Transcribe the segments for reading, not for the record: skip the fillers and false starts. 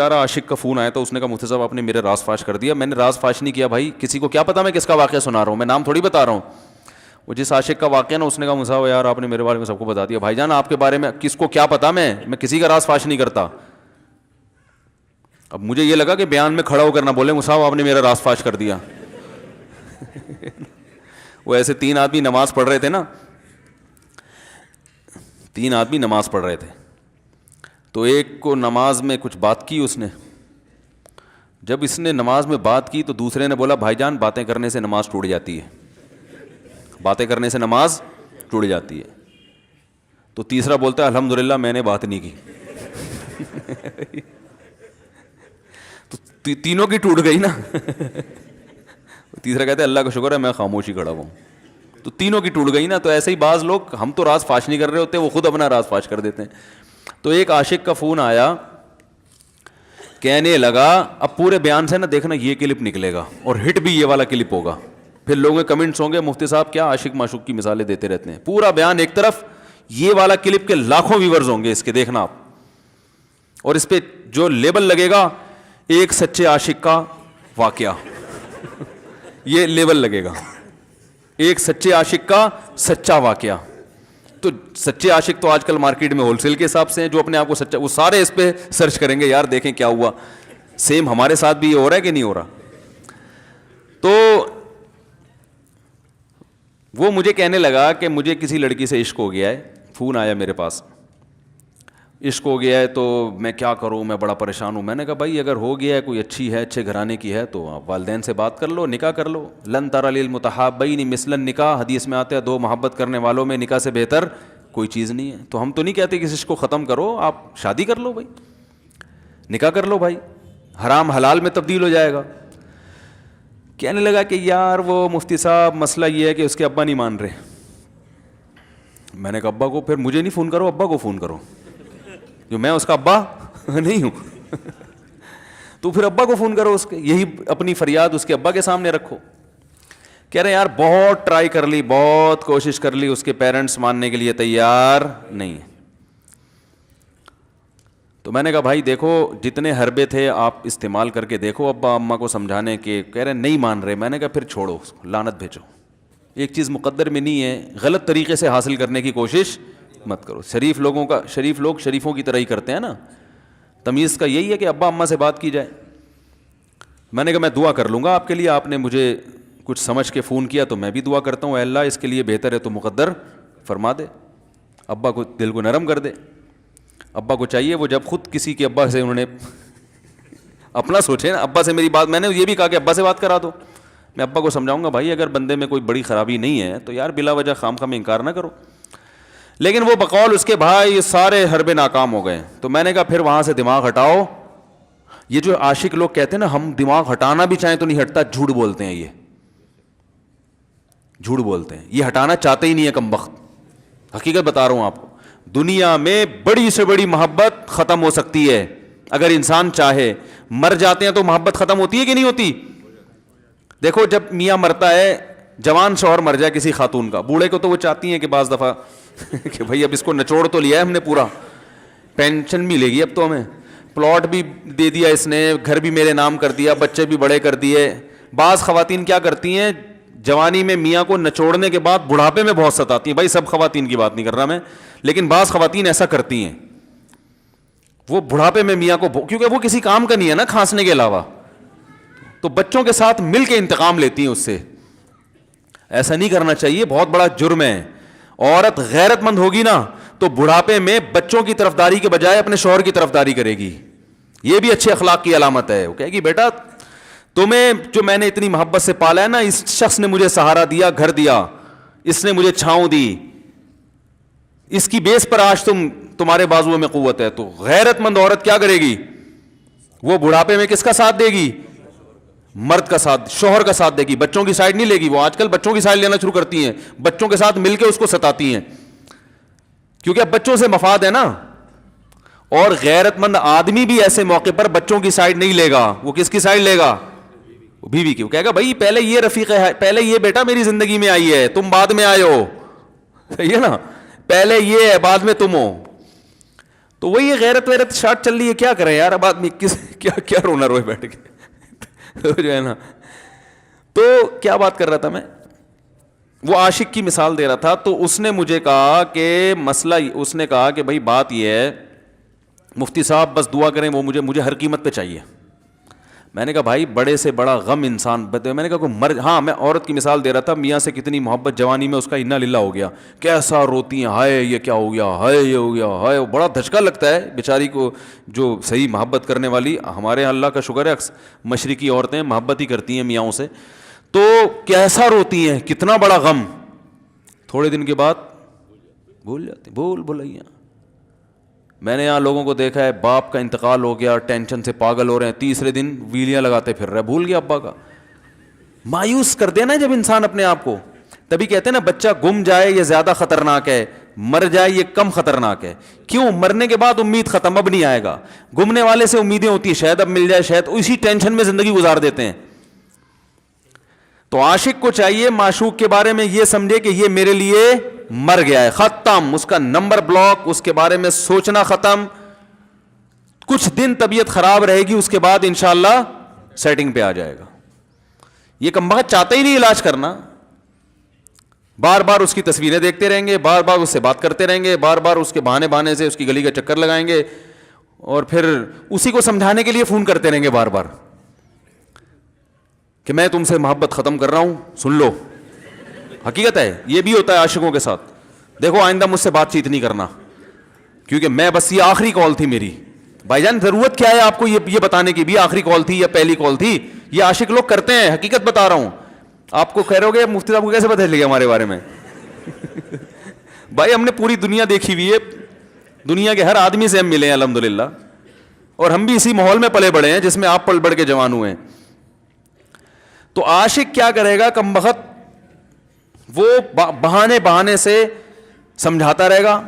عاشق کا فون آیا تو اس نے کہا مفتی صاحب آپ نے میرے راز فاش کر دیا. میں نے راز فاش نہیں کیا بھائی, کسی کو کیا پتا میں کس کا واقعہ سنا رہا ہوں, میں نام تھوڑی بتا رہا ہوں. وہ جس عاشق کا واقعہ نا, اس نے کہا مفتی صاحب یار آپ نے میرے بارے میں سب کو بتا دیا. بھائی جان آپ کے بارے میں کس کو کیا پتا, میں کسی کا راز فاش نہیں کرتا. اب مجھے یہ لگا کہ بیان میں کھڑا ہو کر نہ بولے مفتی صاحب آپ نے میرا راز فاش کر دیا. وہ ایسے 3 آدمی نماز پڑھ رہے تھے نا, 3 آدمی نماز پڑھ رہے تھے, تو ایک کو نماز میں کچھ بات کی اس نے. جب اس نے نماز میں بات کی تو دوسرے نے بولا بھائی جان باتیں کرنے سے نماز ٹوٹ جاتی ہے, باتیں کرنے سے نماز ٹوٹ جاتی ہے. تو تیسرا بولتا ہے الحمدللہ میں نے بات نہیں کی. تو تینوں کی ٹوٹ گئی نا. تیسرا کہتا ہے اللہ کا شکر ہے میں خاموشی کھڑا ہوں. تو تینوں کی ٹوٹ گئی نا. تو ایسے ہی بعض لوگ, ہم تو راز فاش نہیں کر رہے ہوتے, وہ خود اپنا راز فاش کر دیتے ہیں. تو ایک عاشق کا فون آیا, کہنے لگا اب پورے بیان سے نا دیکھنا یہ کلپ نکلے گا اور ہٹ بھی یہ والا کلپ ہوگا. پھر لوگوں کے کمنٹس ہوں گے مفتی صاحب کیا عاشق معشوق کی مثالیں دیتے رہتے ہیں. پورا بیان ایک طرف, یہ والا کلپ کے لاکھوں ویورز ہوں گے اس کے, دیکھنا آپ. اور اس پہ جو لیبل لگے گا ایک سچے عاشق کا واقعہ, یہ لیبل لگے گا ایک سچے عاشق کا سچا واقعہ. تو سچے عاشق تو آج کل مارکیٹ میں ہول سیل کے حساب سے ہیں, جو اپنے آپ کو سچا, وہ سارے اس پہ سرچ کریں گے یار دیکھیں کیا ہوا. سیم ہمارے ساتھ بھی یہ ہو رہا ہے کہ نہیں ہو رہا. تو وہ مجھے کہنے لگا کہ مجھے کسی لڑکی سے عشق ہو گیا ہے, فون آیا میرے پاس, عشق ہو گیا ہے تو میں کیا کروں, میں بڑا پریشان ہوں. میں نے کہا بھائی اگر ہو گیا ہے, کوئی اچھی ہے, اچھے گھرانے کی ہے, تو آپ والدین سے بات کر لو, نکاح کر لو. لن تری للمتحابین مثل النکاح, حدیث میں آتا ہے 2 محبت کرنے والوں میں نکاح سے بہتر کوئی چیز نہیں ہے. تو ہم تو نہیں کہتے کہ اس کو ختم کرو, آپ شادی کر لو بھائی, نکاح کر لو بھائی, حرام حلال میں تبدیل ہو جائے گا. کہنے لگا کہ یار وہ مفتی صاحب مسئلہ یہ ہے کہ اس کے ابا نہیں مان رہے. میں نے کہا ابا کو, پھر مجھے نہیں فون کرو, ابا کو فون کرو, جو میں اس کا ابا نہیں ہوں. تو پھر ابا کو فون کرو, اس کے یہی اپنی فریاد اس کے ابا کے سامنے رکھو. کہہ رہے یار بہت ٹرائی کر لی, بہت کوشش کر لی, اس کے پیرنٹس ماننے کے لیے تیار نہیں ہیں. تو میں نے کہا بھائی دیکھو جتنے حربے تھے آپ استعمال کر کے دیکھو ابا اماں کو سمجھانے کے, کہہ رہے نہیں مان رہے. میں نے کہا پھر چھوڑو اس کو, لعنت بھیجو. ایک چیز مقدر میں نہیں ہے, غلط طریقے سے حاصل کرنے کی کوشش مت کرو. شریف لوگ شریفوں کی طرح ہی کرتے ہیں نا. تمیز کا یہی ہے کہ ابا اماں سے بات کی جائے. میں نے کہا میں دعا کر لوں گا آپ کے لیے, آپ نے مجھے کچھ سمجھ کے فون کیا تو میں بھی دعا کرتا ہوں, اے اللہ اس کے لیے بہتر ہے تو مقدر فرما دے, ابا کو دل کو نرم کر دے. ابا کو چاہیے وہ جب خود کسی کے ابا سے انہوں نے اپنا سوچے نا, ابا سے میری بات, میں نے یہ بھی کہا کہ ابا سے بات کرا دو. میں ابا کو سمجھاؤں گا بھائی اگر بندے میں کوئی بڑی خرابی نہیں ہے تو یار بلا وجہ خام خواہ انکار نہ کرو. لیکن وہ بقول اس کے بھائی سارے حربے ناکام ہو گئے. تو میں نے کہا پھر وہاں سے دماغ ہٹاؤ. یہ جو عاشق لوگ کہتے ہیں نا ہم دماغ ہٹانا بھی چاہیں تو نہیں ہٹتا, جھوٹ بولتے ہیں, یہ جھوٹ بولتے ہیں, یہ ہٹانا چاہتے ہی نہیں ہے کمبخت. حقیقت بتا رہا ہوں آپ کو, دنیا میں بڑی سے بڑی محبت ختم ہو سکتی ہے اگر انسان چاہے. مر جاتے ہیں تو محبت ختم ہوتی ہے کہ نہیں ہوتی؟ دیکھو جب میاں مرتا ہے, جوان شوہر مر جائے کسی خاتون کا, بوڑھے کو تو وہ چاہتی ہیں کہ بعض دفعہ کہ بھائی اب اس کو نچوڑ تو لیا ہے ہم نے, پورا پینشن ملے گی اب تو ہمیں, پلاٹ بھی دے دیا اس نے, گھر بھی میرے نام کر دیا, بچے بھی بڑے کر دیے. بعض خواتین کیا کرتی ہیں, جوانی میں میاں کو نچوڑنے کے بعد بڑھاپے میں بہت ستاتی ہیں. بھائی سب خواتین کی بات نہیں کر رہا میں, لیکن بعض خواتین ایسا کرتی ہیں, وہ بڑھاپے میں میاں کو, کیونکہ وہ کسی کام کا نہیں ہے نا کھانسنے کے علاوہ, تو بچوں کے ساتھ مل کے انتقام لیتی ہیں اس سے. ایسا نہیں کرنا چاہیے, بہت بڑا جرم ہے. عورت غیرت مند ہوگی نا تو بڑھاپے میں بچوں کی طرفداری کے بجائے اپنے شوہر کی طرفداری کرے گی. یہ بھی اچھے اخلاق کی علامت ہے. وہ کہے گی بیٹا تمہیں جو میں نے اتنی محبت سے پالا ہے نا, اس شخص نے مجھے سہارا دیا, گھر دیا, اس نے مجھے چھاؤں دی, اس کی بیس پر آج تمہارے بازوؤں میں قوت ہے. تو غیرت مند عورت کیا کرے گی, وہ بڑھاپے میں کس کا ساتھ دے گی, مرد کا ساتھ, شوہر کا ساتھ دے گی, بچوں کی سائڈ نہیں لے گی. وہ آج کل بچوں کی سائڈ لینا شروع کرتی ہیں, بچوں کے ساتھ مل کے اس کو ستاتی ہیں, کیونکہ اب بچوں سے مفاد ہے نا. اور غیرت مند آدمی بھی ایسے موقع پر بچوں کی سائڈ نہیں لے گا, وہ کس کی سائڈ لے گا, بیوی کی. وہ کہے گا بھائی پہلے یہ رفیق ہے, پہلے یہ بیٹا میری زندگی میں آئی ہے, تم بعد میں آئے ہو, صحیح ہے نا, پہلے یہ ہے بعد میں تم ہو. تو وہی غیرت ویرت شارٹ چل رہی ہے, کیا کریں یار, اب آدمی کیا رونا روئے بیٹھ کے جو ہے نا. تو کیا بات کر رہا تھا میں, وہ عاشق کی مثال دے رہا تھا. تو اس نے مجھے کہا کہ مسئلہ, اس نے کہا کہ بھائی بات یہ ہے مفتی صاحب بس دعا کریں, وہ مجھے ہر قیمت پہ چاہیے. میں نے کہا بھائی بڑے سے بڑا غم انسان, میں نے کہا کوئی ہاں میں عورت کی مثال دے رہا تھا, میاں سے کتنی محبت جوانی میں اس کا انا للہ ہو گیا, کیسا روتی ہیں, ہائے یہ کیا ہو گیا, ہائے یہ ہو گیا, ہائے, بڑا دھچکا لگتا ہے بیچاری کو جو صحیح محبت کرنے والی. ہمارے یہاں اللہ کا شکر ہے مشرقی عورتیں محبت ہی کرتی ہیں میاں سے, تو کیسا روتی ہیں, کتنا بڑا غم. تھوڑے دن کے بعد بھول جاتی, بھلائیاں. میں نے یہاں لوگوں کو دیکھا ہے باپ کا انتقال ہو گیا, ٹینشن سے پاگل ہو رہے ہیں, تیسرے دن ویلیاں لگاتے پھر رہے, بھول گیا ابا کا. مایوس کر دینا جب انسان اپنے آپ کو. تبھی کہتے ہیں نا بچہ گم جائے یہ زیادہ خطرناک ہے, مر جائے یہ کم خطرناک ہے. کیوں؟ مرنے کے بعد امید ختم, اب نہیں آئے گا. گمنے والے سے امیدیں ہوتی ہیں شاید اب مل جائے, شاید اسی ٹینشن میں زندگی گزار دیتے ہیں. تو عاشق کو چاہیے معشوق کے بارے میں یہ سمجھے کہ یہ میرے لیے مر گیا ہے, ختم, اس کا نمبر بلاک, اس کے بارے میں سوچنا ختم. کچھ دن طبیعت خراب رہے گی, اس کے بعد انشاءاللہ سیٹنگ پہ آ جائے گا. یہ کمبخت چاہتا ہی نہیں علاج کرنا, بار بار اس کی تصویریں دیکھتے رہیں گے, بار بار اس سے بات کرتے رہیں گے, بار بار اس کے بہانے سے اس کی گلی کا چکر لگائیں گے, اور پھر اسی کو سمجھانے کے لیے فون کرتے رہیں گے بار بار کہ میں تم سے محبت ختم کر رہا ہوں, سن لو. حقیقت ہے, یہ بھی ہوتا ہے عاشقوں کے ساتھ. دیکھو آئندہ مجھ سے بات چیت نہیں کرنا, کیونکہ میں بس یہ آخری کال تھی میری. بھائی جان ضرورت کیا ہے آپ کو یہ بتانے کی بھی آخری کال تھی یا پہلی کال تھی؟ یہ عاشق لوگ کرتے ہیں, حقیقت بتا رہا ہوں. آپ کو کہہ رہے ہو گے مفتی صاحب کو کیسے پتہ چل گیا ہمارے بارے میں؟ بھائی ہم نے پوری دنیا دیکھی ہوئی ہے, دنیا کے ہر آدمی سے ہم ملے ہیں الحمدللہ, اور ہم بھی اسی ماحول میں پلے بڑے ہیں جس میں آپ پل بڑھ کے جوان ہوئے ہیں. تو عاشق کیا کرے گا کمبخت, وہ بہانے سے سمجھاتا رہے گا,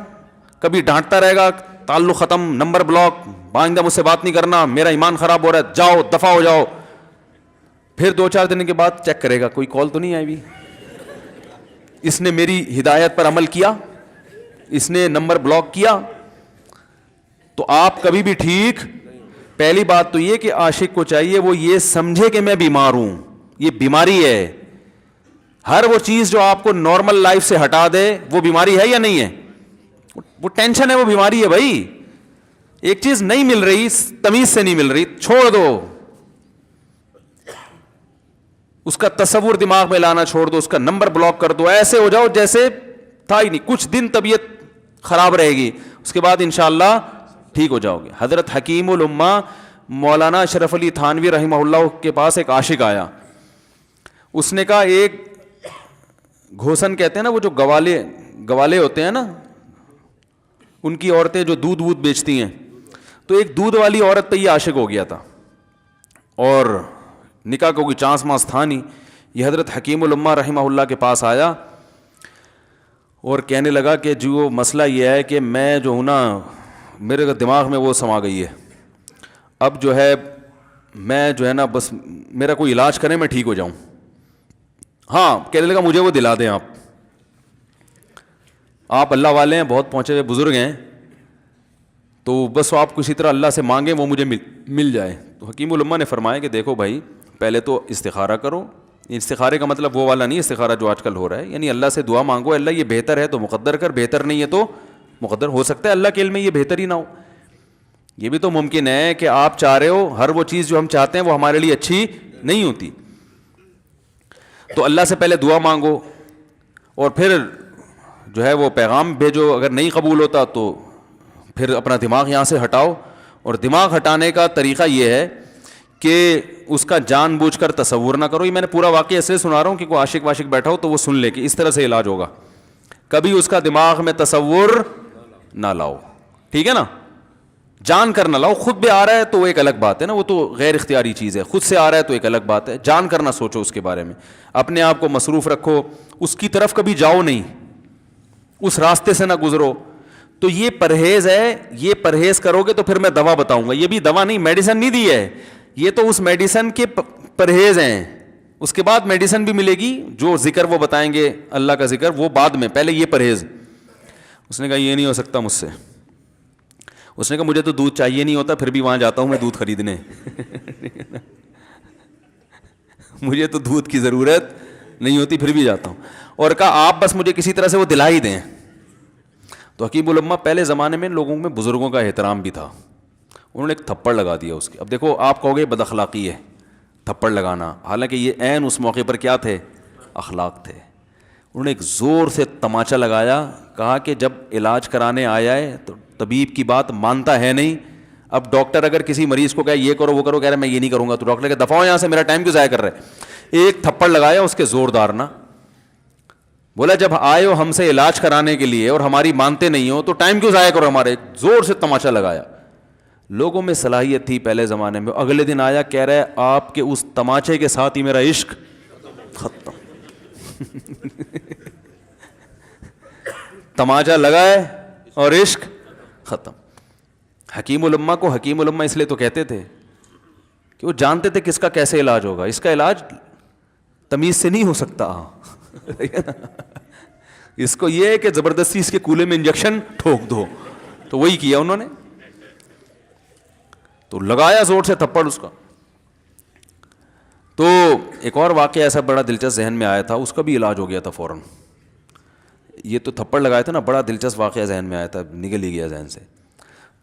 کبھی ڈانٹتا رہے گا, تعلق ختم, نمبر بلاک, آئندہ مجھ سے بات نہیں کرنا, میرا ایمان خراب ہو رہا ہے, جاؤ دفع ہو جاؤ. پھر 2-4 دن کے بعد چیک کرے گا کوئی کال تو نہیں آئی بھی, اس نے میری ہدایت پر عمل کیا, اس نے نمبر بلاک کیا. تو آپ کبھی بھی ٹھیک. پہلی بات تو یہ کہ عاشق کو چاہیے وہ یہ سمجھے کہ میں بیمار ہوں, یہ بیماری ہے. ہر وہ چیز جو آپ کو نارمل لائف سے ہٹا دے وہ بیماری ہے یا نہیں ہے؟ وہ ٹینشن ہے, وہ بیماری ہے بھائی. ایک چیز نہیں مل رہی, تمیز سے نہیں مل رہی, چھوڑ دو, اس کا تصور دماغ میں لانا چھوڑ دو, اس کا نمبر بلاک کر دو, ایسے ہو جاؤ جیسے تھا ہی نہیں. کچھ دن طبیعت خراب رہے گی, اس کے بعد انشاءاللہ ٹھیک ہو جاؤ گے. حضرت حکیم الامہ مولانا اشرف علی تھانوی رحمہ اللہ کے پاس ایک عاشق آیا. اس نے کہا ایک گھوسن کہتے ہیں نا, وہ جو گوالے ہوتے ہیں نا, ان کی عورتیں جو دودھ بیچتی ہیں, تو ایک دودھ والی عورت پہ یہ عاشق ہو گیا تھا, اور نکاح کو کوئی چانس ماس تھا نہیں. یہ حضرت حکیم الامہ رحمہ اللہ کے پاس آیا اور کہنے لگا کہ جو مسئلہ یہ ہے کہ میں جو ہوں نا, میرے دماغ میں وہ سما گئی ہے, اب جو ہے میں جو ہے نا بس میرا کوئی علاج کریں میں ٹھیک ہو جاؤں. ہاں, کہنے لگا مجھے وہ دلا دیں آپ اللہ والے ہیں, بہت پہنچے ہوئے بزرگ ہیں, تو بس آپ کسی طرح اللہ سے مانگیں وہ مجھے مل جائے. تو حکیم الامہ نے فرمایا کہ دیکھو بھائی, پہلے تو استخارہ کرو. استخارے کا مطلب وہ والا نہیں استخارہ جو آج کل ہو رہا ہے, یعنی اللہ سے دعا مانگو, اللہ یہ بہتر ہے تو مقدر کر, بہتر نہیں ہے تو مقدر. ہو سکتا ہے اللہ کے علم میں یہ بہتر ہی نہ ہو, یہ بھی تو ممکن ہے کہ آپ چاہ رہے ہو ہر وہ چیز جو ہم چاہتے ہیں وہ ہمارے لیے اچھی نہیں ہوتی. تو اللہ سے پہلے دعا مانگو, اور پھر جو ہے وہ پیغام بھیجو. اگر نہیں قبول ہوتا تو پھر اپنا دماغ یہاں سے ہٹاؤ. اور دماغ ہٹانے کا طریقہ یہ ہے کہ اس کا جان بوجھ کر تصور نہ کرو. یہ میں نے پورا واقعہ ایسے سنا رہا ہوں کہ کوئی عاشق واشق بیٹھا ہو تو وہ سن لے کہ اس طرح سے علاج ہوگا. کبھی اس کا دماغ میں تصور نہ لاؤ, ٹھیک ہے نا, جان کر نہ لاؤ. خود بھی آ رہا ہے تو وہ ایک الگ بات ہے نا, وہ تو غیر اختیاری چیز ہے. خود سے آ رہا ہے تو ایک الگ بات ہے. جان کر نہ سوچو اس کے بارے میں, اپنے آپ کو مصروف رکھو, اس کی طرف کبھی جاؤ نہیں, اس راستے سے نہ گزرو. تو یہ پرہیز ہے, یہ پرہیز کرو گے تو پھر میں دوا بتاؤں گا. یہ بھی دوا نہیں, میڈیسن نہیں دی ہے, یہ تو اس میڈیسن کے پرہیز ہیں. اس کے بعد میڈیسن بھی ملے گی, جو ذکر وہ بتائیں گے اللہ کا ذکر وہ بعد میں, پہلے یہ پرہیز. اس نے کہا یہ نہیں ہو سکتا مجھ سے. اس نے کہا مجھے تو دودھ چاہیے نہیں ہوتا، پھر بھی وہاں جاتا ہوں میں دودھ خریدنے مجھے تو دودھ کی ضرورت نہیں ہوتی پھر بھی جاتا ہوں. اور کہا آپ بس مجھے کسی طرح سے وہ دلا ہی دیں. تو حکیم الامہ پہلے زمانے میں لوگوں میں بزرگوں کا احترام بھی تھا. انہوں نے ایک تھپڑ لگا دیا اس کے. اب دیکھو آپ کہو گے بد اخلاقی ہے تھپڑ لگانا، حالانکہ یہ عین اس موقع پر کیا تھے؟ اخلاق تھے. انہوں نے ایک زور سے تماچا لگایا، کہا کہ جب علاج کرانے آیا ہے تو طبیب کی بات مانتا ہے نہیں. اب ڈاکٹر اگر کسی مریض کو کہے یہ کرو وہ کرو، کہہ رہا ہے میں یہ نہیں کروں گا، تو ڈاکٹر کہ دفعہ ہو یہاں سے، میرا ٹائم کیوں ضائع کر رہے. ایک تھپڑ لگایا اس کے زوردار نا. بولا جب آئے ہو ہم سے علاج کرانے کے لیے اور ہماری مانتے نہیں ہو تو ٹائم کیوں ضائع کرو ہمارے. زور سے تماچا لگایا. لوگوں میں صلاحیت تھی پہلے زمانے میں. اگلے دن آیا کہہ رہا ہے آپ کے اس تماچے کے ساتھ ہی میرا عشق ختم تماچا لگا ہے اور عشق ختم. حکیم الامہ کو حکیم الامہ اس لیے تو کہتے تھے کہ وہ جانتے تھے کس کا کیسے علاج ہوگا. اس کا علاج تمیز سے نہیں ہو سکتا اس کو یہ ہے کہ زبردستی اس کے کولے میں انجیکشن ٹھوک دو. تو وہی کیا انہوں نے. تو لگایا زور سے تھپڑ اس کا. تو ایک اور واقعہ ایسا بڑا دلچسپ ذہن میں آیا تھا، اس کا بھی علاج ہو گیا تھا فوراً. یہ تو تھپڑ لگایا تھا نا، بڑا دلچسپ واقعہ ذہن میں آیا تھا، نکل ہی گیا ذہن سے.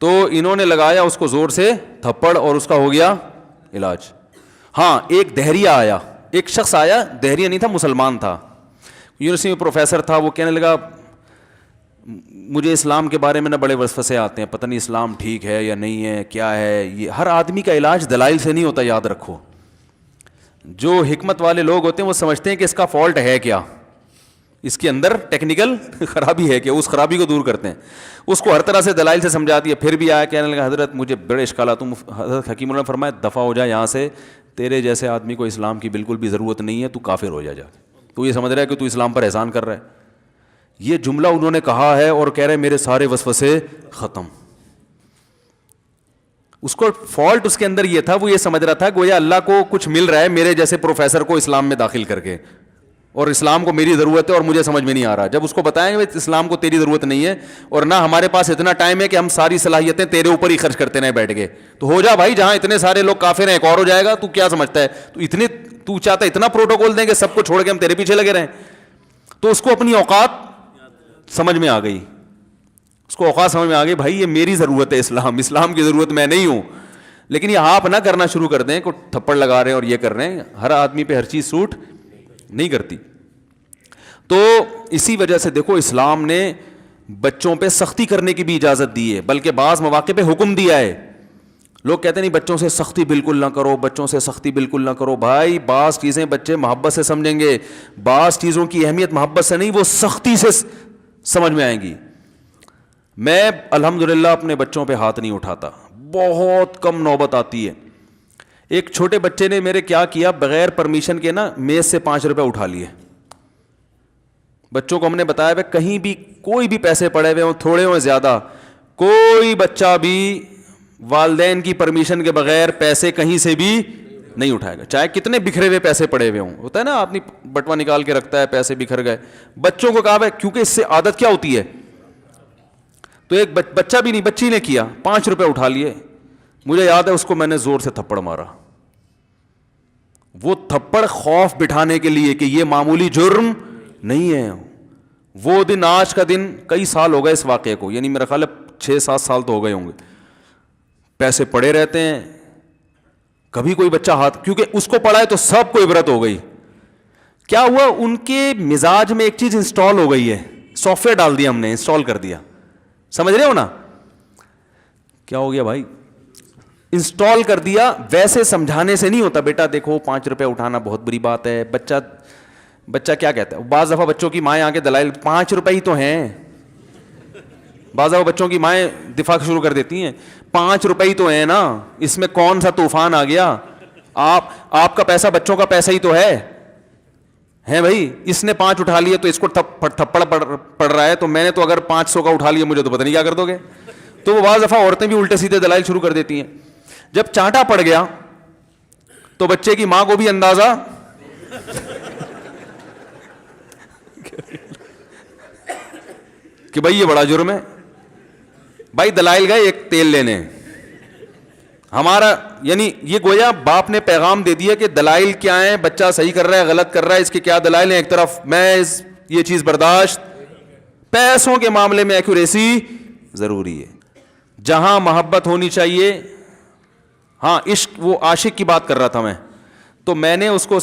تو انہوں نے لگایا اس کو زور سے تھپڑ اور اس کا ہو گیا علاج. ہاں ایک دہریہ آیا، ایک شخص آیا، دہریہ نہیں تھا مسلمان تھا، یونیورسٹی میں پروفیسر تھا. وہ کہنے لگا مجھے اسلام کے بارے میں نہ بڑے وسوسے آتے ہیں، پتہ نہیں اسلام ٹھیک ہے یا نہیں ہے، کیا ہے یہ. ہر آدمی کا علاج دلائل سے نہیں ہوتا، یاد رکھو. جو حکمت والے لوگ ہوتے ہیں وہ سمجھتے ہیں کہ اس کا فالٹ ہے کیا، اس کے اندر ٹیکنیکل خرابی ہے کہ اس خرابی کو دور کرتے ہیں. اس کو ہر طرح سے دلائل سے سمجھا دیا. پھر بھی آیا کہنے لگا حضرت مجھے بڑے اشکالات. حضرت حکیم اللہ نے فرمایا دفع ہو جا یہاں سے، تیرے جیسے آدمی کو اسلام کی بالکل بھی ضرورت نہیں ہے، تو کافر ہو جا. تو یہ سمجھ رہا ہے کہ تو اسلام پر احسان کر رہا ہے. یہ جملہ انہوں نے کہا ہے اور کہہ رہے میرے سارے وسوسے ختم. اس کو فالٹ اس کے اندر یہ تھا، وہ یہ سمجھ رہا تھا گویا اللہ کو کچھ مل رہا ہے میرے جیسے پروفیسر کو اسلام میں داخل کر کے، اور اسلام کو میری ضرورت ہے اور مجھے سمجھ میں نہیں آ رہا. جب اس کو بتائیں گے اسلام کو تیری ضرورت نہیں ہے اور نہ ہمارے پاس اتنا ٹائم ہے کہ ہم ساری صلاحیتیں تیرے اوپر ہی خرچ کرتے رہیں بیٹھ کے، تو ہو جا بھائی، جہاں اتنے سارے لوگ کافر ہیں ایک اور ہو جائے گا. تو کیا سمجھتا ہے تو چاہتا ہے اتنا پروٹوکول دیں کہ سب کو چھوڑ کے ہم تیرے پیچھے لگے رہیں. تو اس کو اپنی اوقات سمجھ میں آ گئی، اس کو اوقات سمجھ میں آ گئی، بھائی یہ میری ضرورت ہے، اسلام کی ضرورت میں نہیں ہوں. لیکن یہ آپ نہ کرنا شروع کر دیں کہ تھپڑ لگا رہے ہیں اور یہ کر رہے ہیں. ہر آدمی پہ ہر چیز سوٹ نہیں کرتی. تو اسی وجہ سے دیکھو اسلام نے بچوں پہ سختی کرنے کی بھی اجازت دی ہے، بلکہ بعض مواقع پہ حکم دیا ہے. لوگ کہتے نہیں بچوں سے سختی بالکل نہ کرو، بچوں سے سختی بالکل نہ کرو. بھائی بعض چیزیں بچے محبت سے سمجھیں گے، بعض چیزوں کی اہمیت محبت سے نہیں، وہ سختی سے سمجھ میں آئیں گی. میں الحمدللہ اپنے بچوں پہ ہاتھ نہیں اٹھاتا، بہت کم نوبت آتی ہے. ایک چھوٹے بچے نے میرے کیا کیا، بغیر پرمیشن کے نا میز سے 5 روپے اٹھا لیے. بچوں کو ہم نے بتایا ہے کہیں بھی کوئی بھی پیسے پڑے ہوئے ہوں، تھوڑے ہوں زیادہ، کوئی بچہ بھی والدین کی پرمیشن کے بغیر پیسے کہیں سے بھی نہیں اٹھائے گا، چاہے کتنے بکھرے ہوئے پیسے پڑے ہوئے ہوں. ہوتا ہے نا آدمی بٹوا نکال کے رکھتا ہے، پیسے بکھر گئے. بچوں کو کہا ہے کیونکہ اس سے عادت کیا ہوتی ہے. تو ایک بچہ بھی نہیں، بچی نے کیا، 5 روپے اٹھا لیے. مجھے یاد ہے اس کو میں نے زور سے تھپڑ مارا. وہ تھپڑ خوف بٹھانے کے لیے کہ یہ معمولی جرم نہیں ہے. وہ دن آج کا دن کئی سال ہو گئے اس واقعے کو، یعنی میرا خیال ہے 6-7 سال تو ہو گئے ہوں گے. پیسے پڑے رہتے ہیں، کبھی کوئی بچہ ہاتھ، کیونکہ اس کو پڑا ہے تو سب کو عبرت ہو گئی. کیا ہوا، ان کے مزاج میں ایک چیز انسٹال ہو گئی ہے، سافٹ ویئر ڈال دیا ہم نے، انسٹال کر دیا. سمجھ رہے ہو نا کیا ہو گیا بھائی؟ انسٹال کر دیا. ویسے سمجھانے سے نہیں ہوتا، بیٹا دیکھو 5 روپے اٹھانا بہت بری بات ہے. بچہ کیا کہتا ہے؟ بعض دفعہ بچوں کی مائیں آگے دلائل 5 روپے ہی تو ہیں. بعض دفعہ بچوں کی مائیں دفاع شروع کر دیتی ہیں 5 روپے ہی تو ہیں نا، اس میں کون سا طوفان آ گیا. آپ کا پیسہ بچوں کا پیسہ ہی تو ہے بھائی. اس نے 5 اٹھا لیے تو اس کو تھپڑ پڑ رہا ہے، تو میں نے تو اگر 500 کا اٹھا لیا مجھے تو پتہ نہیں کیا کر دو گے. تو وہ بعض دفعہ عورتیں بھی الٹے سیدھے دلائل شروع کر دیتی ہیں. جب چانٹا پڑ گیا تو بچے کی ماں کو بھی اندازہ کہ بھائی یہ بڑا جرم ہے. بھائی دلائل گئے ایک تیل لینے, ہمارا یعنی یہ گویا باپ نے پیغام دے دیا کہ دلائل کیا ہیں, بچہ صحیح کر رہا ہے غلط کر رہا ہے, اس کے کیا دلائل ہیں, ایک طرف محض یہ چیز برداشت, پیسوں کے معاملے میں ایکوریسی ضروری ہے. جہاں محبت ہونی چاہیے, ہاں عشق, وہ عاشق کی بات کر رہا تھا میں, تو میں نے اس کو